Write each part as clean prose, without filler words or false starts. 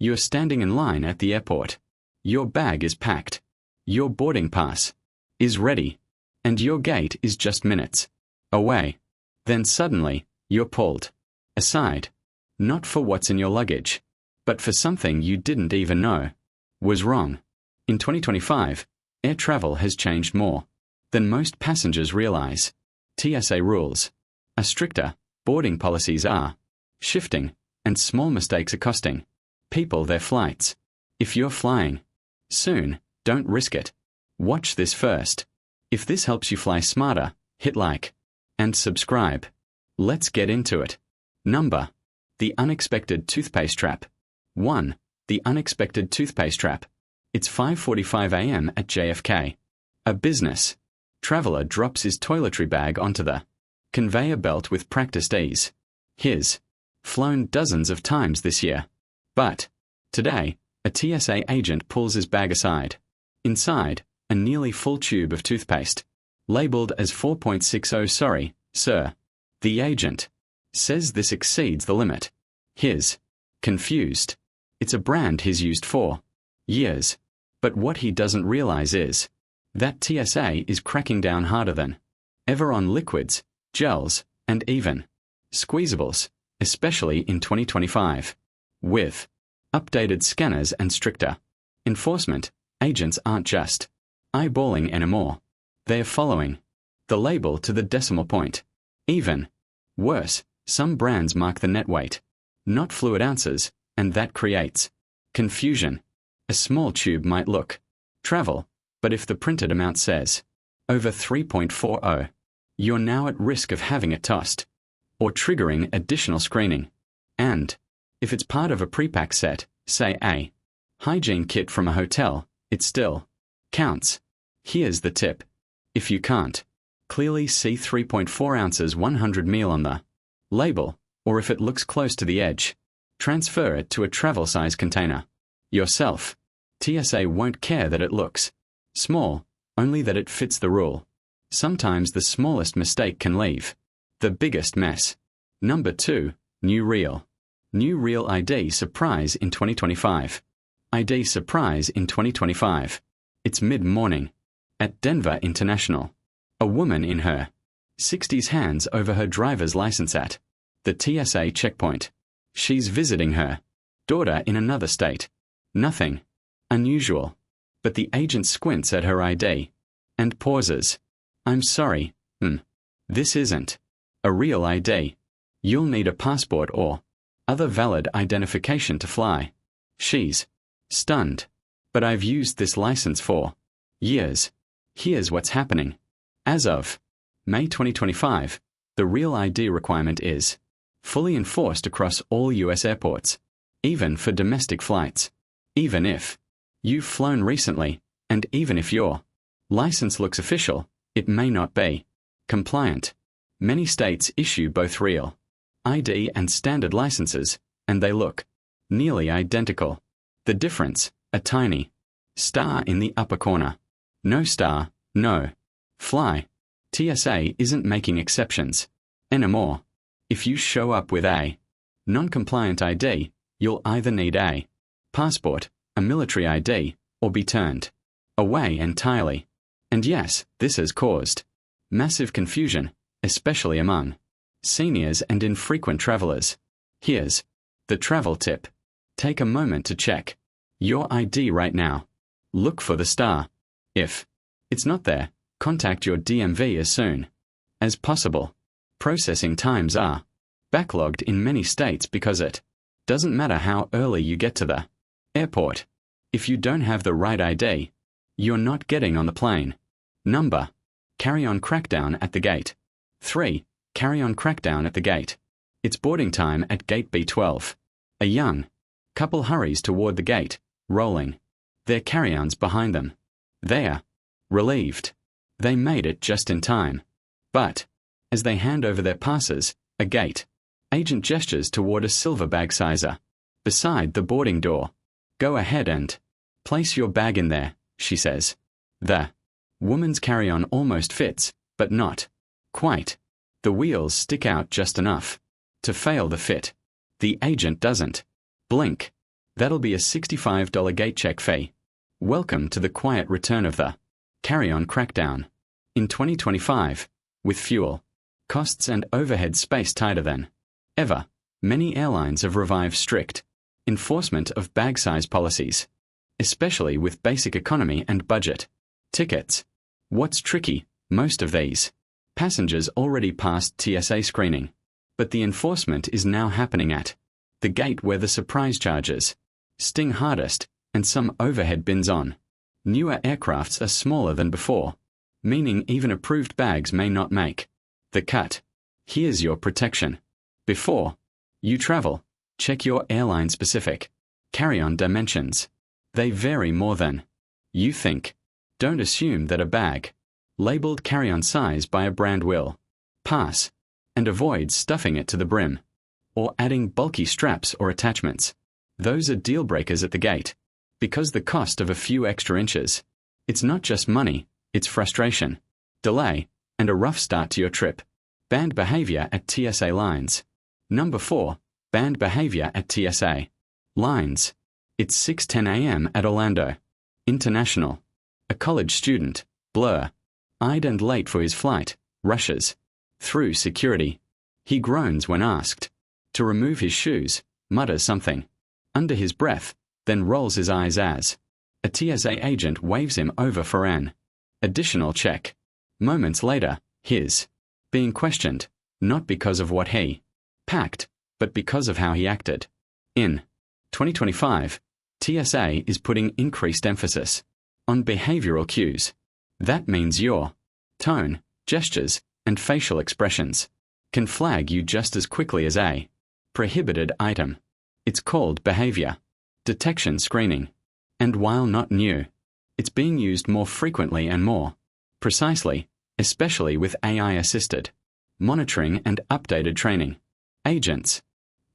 You're standing in line at the airport. Your bag is packed. Your boarding pass is ready. And your gate is just minutes away. Then suddenly, you're pulled aside. Not for what's in your luggage, but for something you didn't even know was wrong. In 2025, air travel has changed more than most passengers realize. TSA rules are stricter, boarding policies are shifting, and small mistakes are costing people their flights. If you're flying soon, don't risk it. Watch this first. If this helps you fly smarter, hit like and subscribe. Let's get into it. Number: the unexpected toothpaste trap. 1. The unexpected toothpaste trap. It's 5:45 a.m. at JFK. A business traveler drops his toiletry bag onto the conveyor belt with practiced ease. He's flown dozens of times this year. But today, a TSA agent pulls his bag aside. Inside, a nearly full tube of toothpaste, labeled as 4.60. Sorry, sir. The agent says this exceeds the limit. He's confused. It's a brand he's used for years. But what he doesn't realize is that TSA is cracking down harder than ever on liquids, gels, and even squeezables, especially in 2025. With updated scanners and stricter enforcement, agents aren't just eyeballing anymore. They're following the label to the decimal point. Even worse, some brands mark the net weight, not fluid ounces, and that creates confusion. A small tube might look travel, but if the printed amount says over 3.40, you're now at risk of having it tossed or triggering additional screening. And if it's part of a prepack set, say a hygiene kit from a hotel, it still counts. Here's the tip. If you can't clearly see 3.4 ounces 100 ml on the label, or if it looks close to the edge, transfer it to a travel size container yourself. TSA won't care that it looks small, only that it fits the rule. Sometimes the smallest mistake can leave the biggest mess. Number 2, New Real ID surprise in 2025. ID surprise in 2025. It's mid-morning at Denver International. A woman in her 60s hands over her driver's license at the TSA checkpoint. She's visiting her daughter in another state. Nothing unusual. But the agent squints at her ID and pauses. I'm sorry, this isn't a real ID. You'll need a passport or other valid identification to fly. She's stunned. But I've used this license for years. Here's what's happening. As of May 2025, the Real ID requirement is fully enforced across all U.S. airports, even for domestic flights. Even if you've flown recently, and even if your license looks official, it may not be compliant. Many states issue both Real ID and standard licenses, and they look nearly identical. The difference, a tiny star in the upper corner. No star, no fly. TSA isn't making exceptions anymore. If you show up with a non-compliant ID, you'll either need a passport, a military ID, or be turned away entirely. And yes, this has caused massive confusion, especially among seniors and infrequent travelers. Here's the travel tip. Take a moment to check your ID right now. Look for the star. If it's not there, contact your DMV as soon as possible. Processing times are backlogged in many states because it doesn't matter how early you get to the airport. If you don't have the right ID, you're not getting on the plane. Number: carry-on crackdown at the gate. 3. Carry-on crackdown at the gate. It's boarding time at gate B12. A young couple hurries toward the gate, rolling their carry-ons behind them. They're relieved they made it just in time. But as they hand over their passes, a gate agent gestures toward a silver bag sizer beside the boarding door. Go ahead and place your bag in there, she says. The woman's carry-on almost fits, but not quite. The wheels stick out just enough to fail the fit. The agent doesn't blink. That'll be a $65 gate check fee. Welcome to the quiet return of the carry-on crackdown. In 2025, with fuel, costs and overhead space tighter than ever, many airlines have revived strict enforcement of bag size policies, especially with basic economy and budget tickets. What's tricky, most of these passengers already passed TSA screening, but the enforcement is now happening at the gate where the surprise charges sting hardest and some overhead bins on. Newer aircrafts are smaller than before, meaning even approved bags may not make the cut. Here's your protection. Before you travel, check your airline-specific carry-on dimensions. They vary more than you think. Don't assume that a bag labeled carry-on size by a brand will pass, and avoid stuffing it to the brim or adding bulky straps or attachments. Those are deal breakers at the gate, because the cost of a few extra inches. It's not just money, it's frustration, delay, and a rough start to your trip. Banned behavior at TSA lines. Number 4, banned behavior at TSA lines. It's 6:10 a.m. at Orlando International. A college student, blur-eyed and late for his flight, rushes through security. He groans when asked to remove his shoes, mutters something under his breath, then rolls his eyes as a TSA agent waves him over for an additional check. Moments later, he's being questioned, not because of what he packed, but because of how he acted. In 2025, TSA is putting increased emphasis on behavioral cues. That means your tone, gestures, and facial expressions can flag you just as quickly as a prohibited item. It's called behavior detection screening. And while not new, it's being used more frequently and more precisely, especially with AI-assisted monitoring and updated training. Agents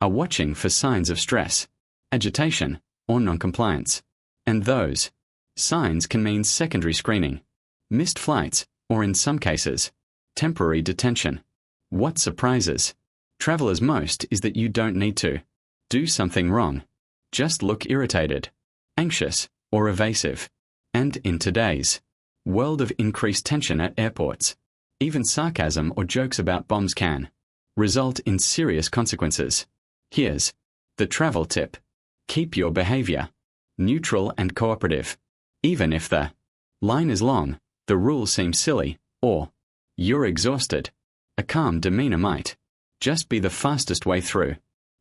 are watching for signs of stress, agitation, or noncompliance. And those signs can mean secondary screening, missed flights, or in some cases, temporary detention. What surprises travelers most is that you don't need to do something wrong. Just look irritated, anxious, or evasive. And in today's world of increased tension at airports, even sarcasm or jokes about bombs can result in serious consequences. Here's the travel tip. Keep your behavior neutral and cooperative. Even if the line is long, the rules seem silly, or you're exhausted, a calm demeanor might just be the fastest way through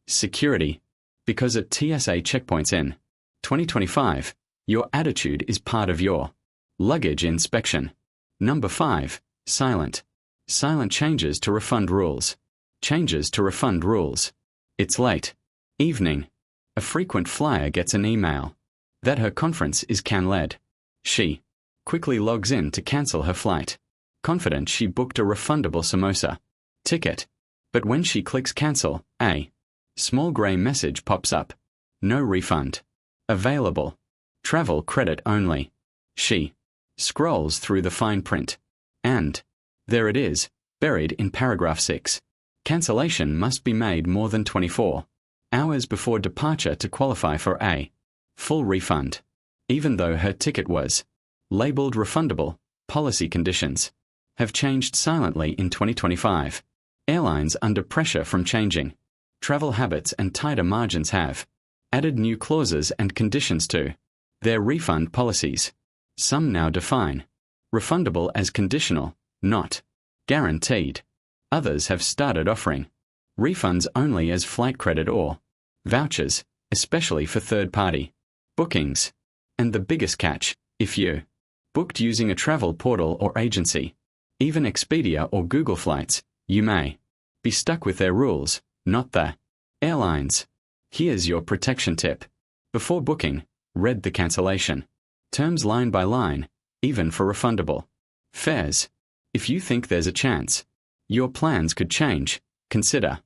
security. Because at TSA checkpoints in 2025, your attitude is part of your luggage inspection. Number 5, silent. Silent changes to refund rules. Changes to refund rules. It's late evening. A frequent flyer gets an email that her conference is canceled. She quickly logs in to cancel her flight, confident she booked a refundable samosa ticket. But when she clicks cancel, a small grey message pops up. No refund available. Travel credit only. She scrolls through the fine print, and there it is, buried in paragraph 6. Cancellation must be made more than 24 hours before departure to qualify for a full refund. Even though her ticket was labeled refundable, policy conditions have changed silently in 2025. Airlines under pressure from changing travel habits and tighter margins have added new clauses and conditions to their refund policies. Some now define refundable as conditional, not guaranteed. Others have started offering refunds only as flight credit or vouchers, especially for third-party bookings. And the biggest catch, if you booked using a travel portal or agency, even Expedia or Google Flights, you may be stuck with their rules, not the airlines. Here's your protection tip. Before booking, read the cancellation terms line by line, even for refundable fares. If you think there's a chance your plans could change, consider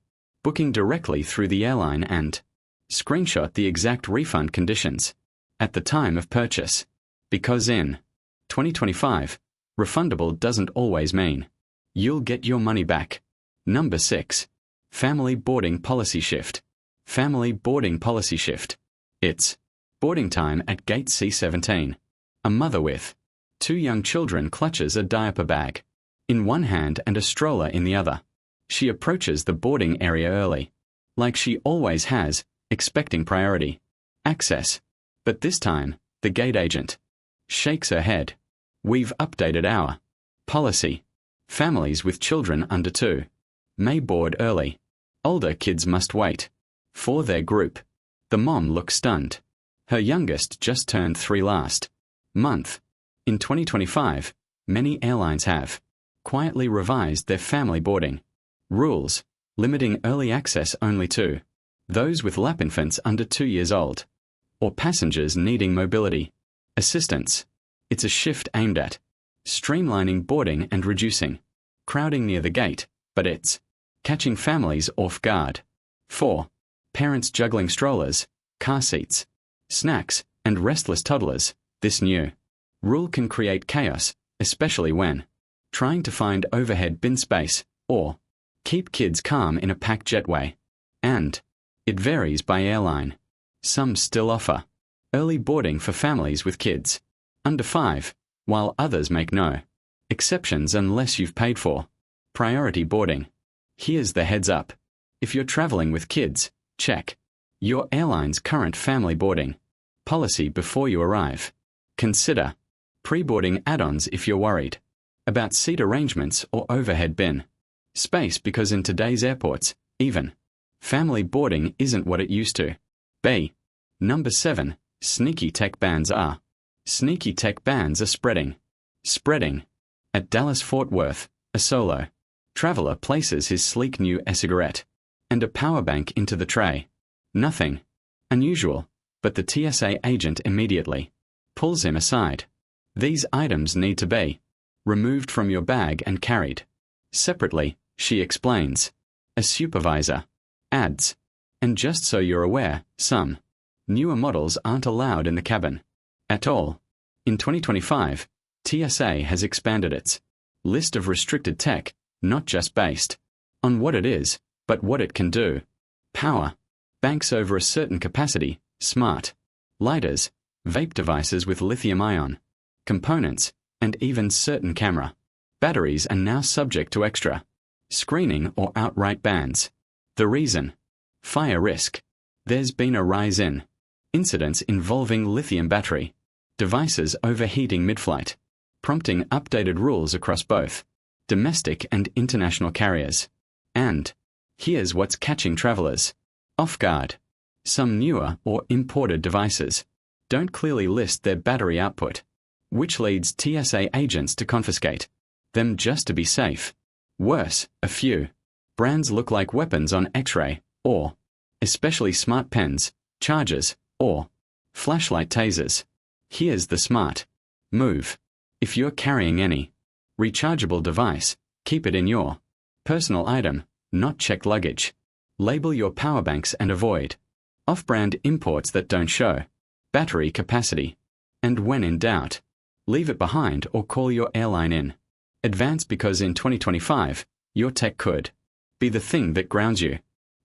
booking directly through the airline and screenshot the exact refund conditions at the time of purchase. Because in 2025, refundable doesn't always mean you'll get your money back. Number 6. Family boarding policy shift. Family boarding policy shift. It's boarding time at gate C-17. A mother with 2 young children clutches a diaper bag in one hand and a stroller in the other. She approaches the boarding area early, like she always has, expecting priority access. But this time, the gate agent shakes her head. We've updated our policy. Families with children under 2 may board early. Older kids must wait for their group. The mom looks stunned. Her youngest just turned 3 last month. In 2025, many airlines have quietly revised their family boarding rules, limiting early access only to those with lap infants under 2 years old, or passengers needing mobility assistance. It's a shift aimed at streamlining boarding and reducing crowding near the gate, but it's catching families off guard. 4. Parents juggling strollers, car seats, snacks, and restless toddlers. This new rule can create chaos, especially when trying to find overhead bin space or keep kids calm in a packed jetway. And it varies by airline. Some still offer early boarding for families with kids under 5, while others make no exceptions unless you've paid for priority boarding. Here's the heads up. If you're traveling with kids, check your airline's current family boarding policy before you arrive. Consider pre-boarding add-ons if you're worried about seat arrangements or overhead bin space, because in today's airports, even family boarding isn't what it used to be. Number 7. Sneaky tech bans are. Sneaky tech bans are spreading. At Dallas-Fort Worth, a solo traveler places his sleek new e-cigarette and a power bank into the tray. Nothing unusual, but the TSA agent immediately pulls him aside. These items need to be removed from your bag and carried separately, she explains. A supervisor adds, and just so you're aware, some newer models aren't allowed in the cabin at all. In 2025, TSA has expanded its list of restricted tech, not just based on what it is, but what it can do. Power banks over a certain capacity, smart lighters, vape devices with lithium-ion components, and even certain camera batteries are now subject to extra screening or outright bans. The reason? Fire risk. There's been a rise in incidents involving lithium battery devices overheating mid-flight, prompting updated rules across both domestic and international carriers. And here's what's catching travelers off guard. Some newer or imported devices don't clearly list their battery output, which leads TSA agents to confiscate them just to be safe. Worse, a few brands look like weapons on X-ray, or especially smart pens, chargers, or flashlight tasers. Here's the smart move. If you're carrying any rechargeable device, keep it in your personal item, not checked luggage. Label your power banks and avoid off-brand imports that don't show battery capacity. And when in doubt, leave it behind or call your airline in advance, because in 2025, your tech could be the thing that grounds you.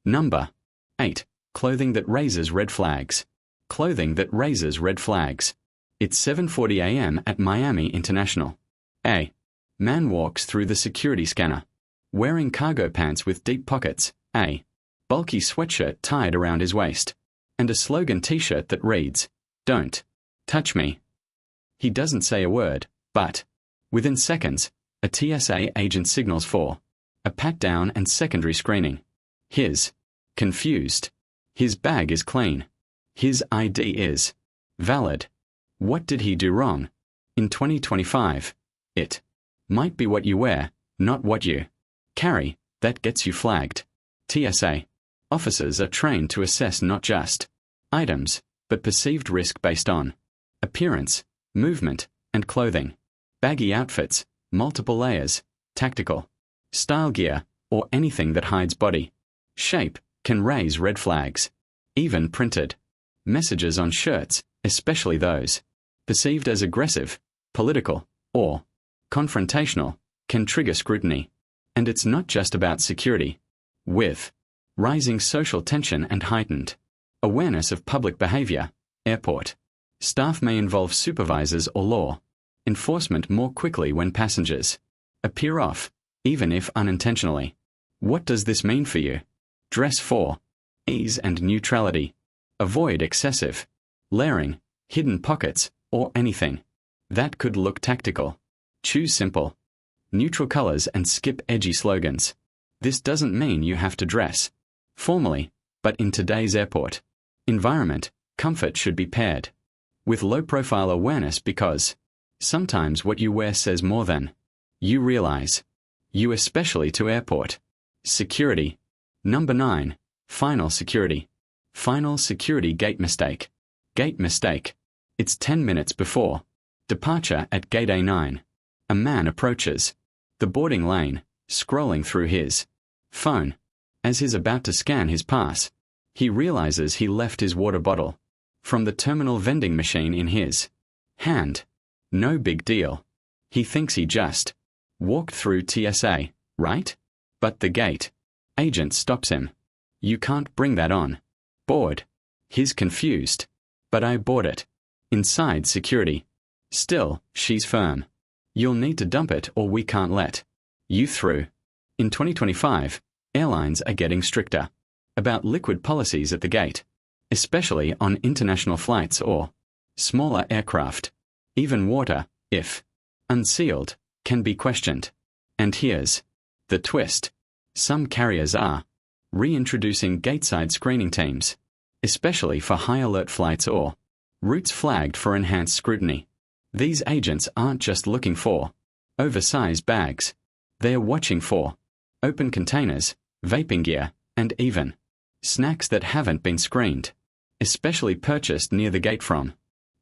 Number 8. Clothing that raises red flags. Clothing that raises red flags. It's 7:40 a.m. at Miami International. A man walks through the security scanner, wearing cargo pants with deep pockets, a bulky sweatshirt tied around his waist, and a slogan t-shirt that reads, "Don't touch me." He doesn't say a word, but within seconds, a TSA agent signals for a pat-down and secondary screening. His confused. His bag is clean. His ID is valid. What did he do wrong? In 2025, it might be what you wear, not what you carry, that gets you flagged. TSA officers are trained to assess not just items, but perceived risk based on appearance, movement, and clothing. Baggy outfits, multiple layers, tactical style gear, or anything that hides body shape can raise red flags. Even printed messages on shirts, especially those perceived as aggressive, political, or confrontational, can trigger scrutiny. And it's not just about security. With rising social tension and heightened Awareness of public behavior. Airport. Staff may involve supervisors or law enforcement more quickly when passengers appear off, even if unintentionally. What does this mean for you? Dress for ease and neutrality. Avoid excessive layering, hidden pockets, or anything that could look tactical. Choose simple, neutral colors and skip edgy slogans. This doesn't mean you have to dress formally, but in today's airport environment, comfort should be paired with low-profile awareness because sometimes what you wear says more than you realize. You especially to airport. Security. Number 9. Final security. Final security gate mistake. Gate mistake. It's 10 minutes before departure at gate A9. A man approaches the boarding lane, scrolling through his phone. As he's about to scan his pass, he realizes he left his water bottle from the terminal vending machine in his hand. No big deal. He thinks he just walked through TSA, right? But the gate agent stops him. You can't bring that on board. He's confused. But I bought it. Inside security. Still, she's firm. You'll need to dump it or we can't let you through. In 2025, airlines are getting stricter about liquid policies at the gate, especially on international flights or smaller aircraft. Even water, if unsealed, can be questioned. And here's the twist. Some carriers are reintroducing gateside screening teams, especially for high-alert flights or routes flagged for enhanced scrutiny. These agents aren't just looking for oversized bags. They're watching for open containers, vaping gear, and even snacks that haven't been screened, especially purchased near the gate from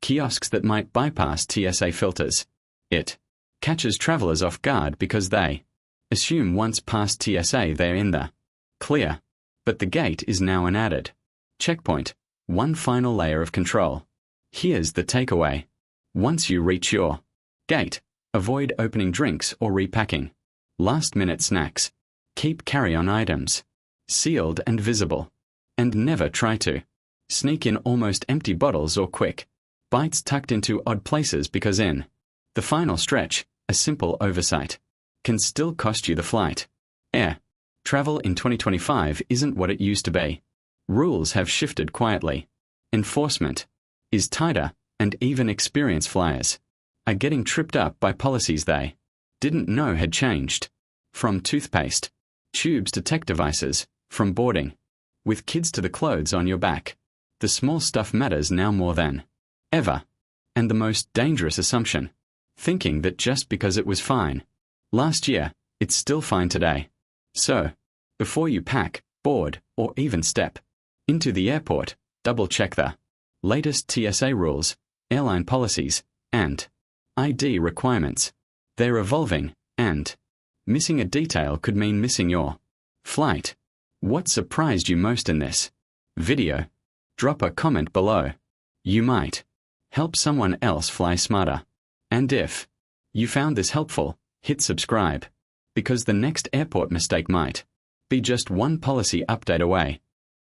kiosks that might bypass TSA filters. It catches travelers off guard because they assume once past TSA they're in the clear. But the gate is now an added checkpoint, one final layer of control. Here's the takeaway. Once you reach your gate, avoid opening drinks or repacking last-minute snacks. Keep carry-on items sealed and visible. And never try to sneak in almost empty bottles or quick bites tucked into odd places because in the final stretch, a simple oversight can still cost you the flight. Air travel in 2025 isn't what it used to be. Rules have shifted quietly. Enforcement is tighter, and even experienced flyers are getting tripped up by policies they didn't know had changed. From toothpaste tubes to tech devices, from boarding with kids to the clothes on your back, the small stuff matters now more than ever. And the most dangerous assumption, thinking that just because it was fine last year, it's still fine today. So, before you pack, board, or even step into the airport, double-check the latest TSA rules, airline policies, and ID requirements. They're evolving, and missing a detail could mean missing your flight. What surprised you most in this video? Drop a comment below. You might help someone else fly smarter. And if you found this helpful, hit subscribe, because the next airport mistake might be just one policy update away.